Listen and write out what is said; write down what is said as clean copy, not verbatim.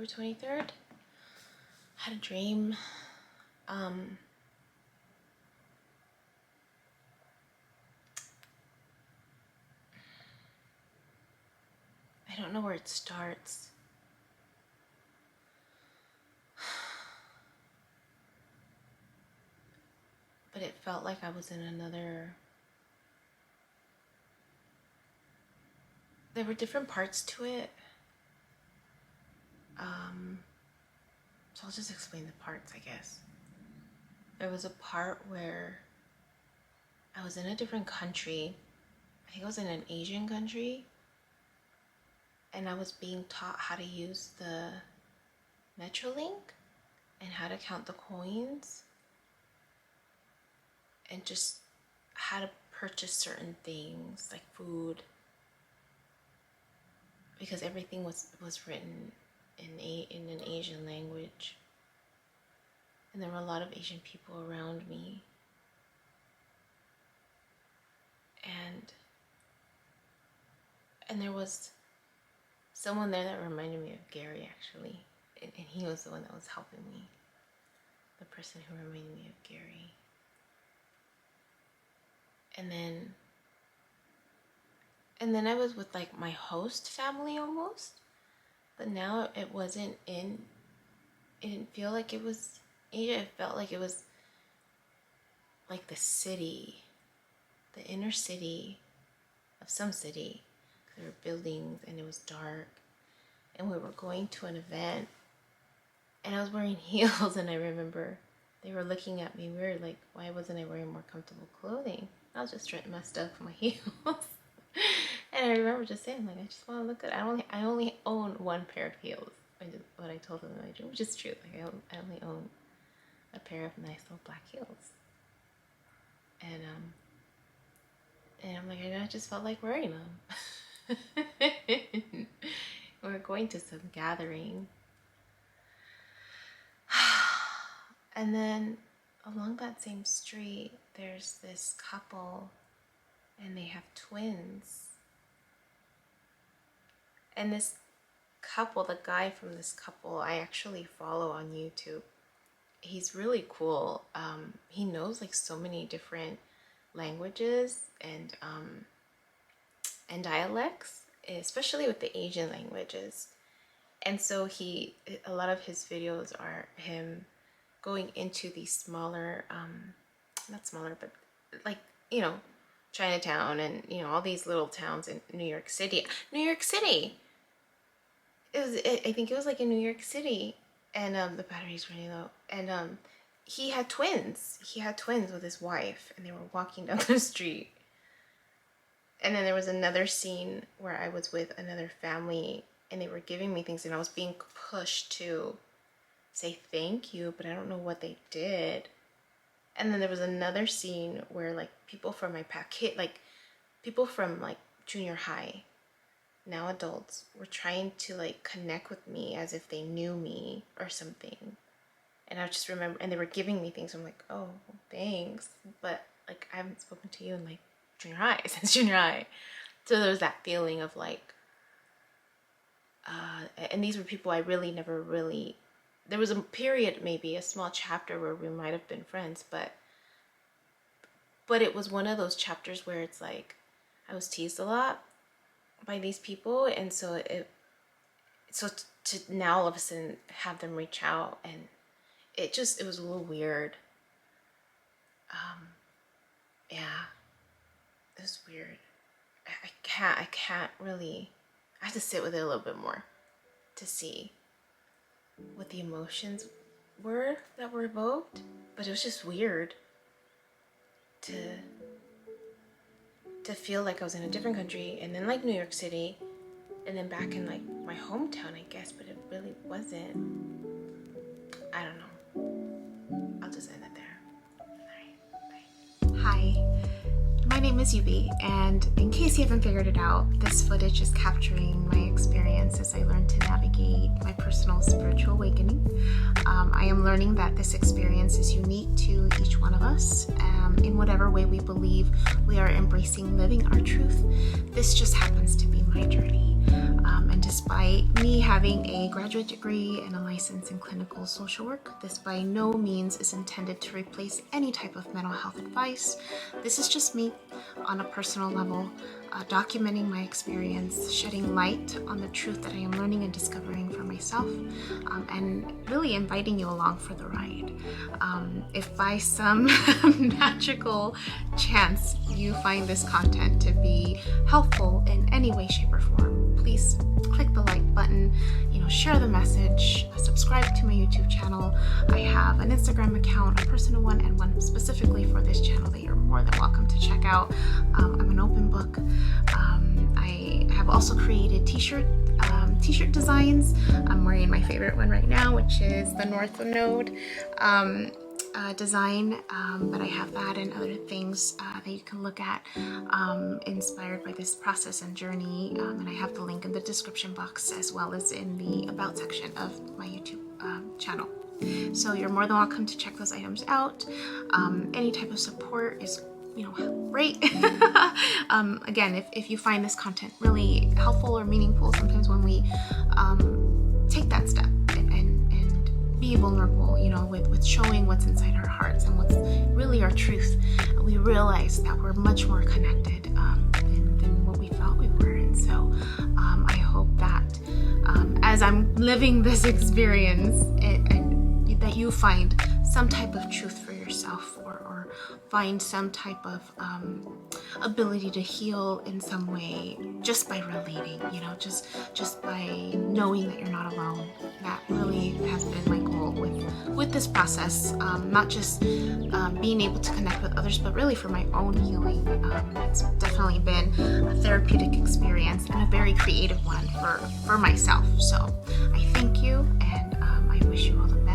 October 23rd. I had a dream. I don't know where it starts. But it felt like I was in another... There were different parts to it. So I'll just explain the parts, I guess. There was a part where I was in a different country. I think I was in an Asian country. And I was being taught how to use the Metrolink and how to count the coins. And just how to purchase certain things like food. Because everything was written in an Asian language. And there were a lot of Asian people around me. And there was someone there that reminded me of Gary, actually. And he was the one that was helping me. The person who reminded me of Gary. And then I was with like my host family almost. But now it didn't feel like it was Asia. It felt like it was like the city, the inner city of some city. There were buildings and it was dark. And we were going to an event. And I was wearing heels, and I remember they were looking at me weird, like, why wasn't I wearing more comfortable clothing? I was just trying my stuff with my heels. And I remember just saying, like, I just want to look good. I only own one pair of heels. What I told them in my dream, which is true. Like, I only own a pair of nice little black heels. And I'm like, I just felt like wearing them. We were going to some gathering. And then along that same street, there's this couple, and they have twins. And this couple, the guy from this couple, I actually follow on YouTube. He's really cool. He knows like so many different languages and dialects, especially with the Asian languages. And so a lot of his videos are him going into these smaller, not smaller, but like, you know, Chinatown and, you know, all these little towns in New York City. I think it was like in New York City, and the battery's running low. And he had twins. He had twins with his wife, and they were walking down the street. And then there was another scene where I was with another family, and they were giving me things, and I was being pushed to say thank you, but I don't know what they did. And then there was another scene where like people from my packet, like people from like junior high, now adults, were trying to like connect with me as if they knew me or something. And I just remember, and they were giving me things. I'm like, oh, thanks. But like, I haven't spoken to you in like junior high, since junior high. So there was that feeling of like, and these were people I really never really, there was a period, maybe a small chapter where we might have been friends, but it was one of those chapters where it's like, I was teased a lot by these people, and so to now all of a sudden have them reach out, and it was a little weird. Yeah, it was weird. I can't really, I have to sit with it a little bit more to see what the emotions were that were evoked, but it was just weird to feel like I was in a different country, and then like New York City, and then back in like my hometown, I guess, but it really wasn't. I don't know. I'll just end it there. All right, bye. Hi, my name is Yubi, and in case you haven't figured it out, this footage is capturing my experience as I learn to navigate my personal spiritual awakening. I am learning that this experience is unique to each one of us. In whatever way we believe we are embracing living our truth, this just happens to be my journey. And to despite me having a graduate degree and a license in clinical social work, this by no means is intended to replace any type of mental health advice. This is just me on a personal level, documenting my experience, shedding light on the truth that I am learning and discovering for myself, and really inviting you along for the ride. If by some magical chance you find this content to be helpful in any way, shape, or form, please click the like button, share the message, subscribe to my YouTube channel. I have an Instagram account, a personal one, and one specifically for this channel that you're more than welcome to check out. I'm an open book. I have also created t-shirt designs. I'm wearing my favorite one right now, which is the North Node design, but I have that and other things that you can look at inspired by this process and journey, and I have the link in the description box as well as in the about section of my YouTube channel. So you're more than welcome to check those items out. Any type of support is great. Again, if you find this content really helpful or meaningful, sometimes when we take that step and be vulnerable, with showing what's inside our hearts and what's really our truth, we realize that we're much more connected than what we thought we were. And so I hope that as I'm living this experience, and that you find some type of truth for yourself, or find some type of ability to heal in some way just by relating, just by knowing that you're not alone. That really has been my goal with this process, not just being able to connect with others, but really for my own healing. It's definitely been a therapeutic experience and a very creative one for myself. So I thank you, and I wish you all the best.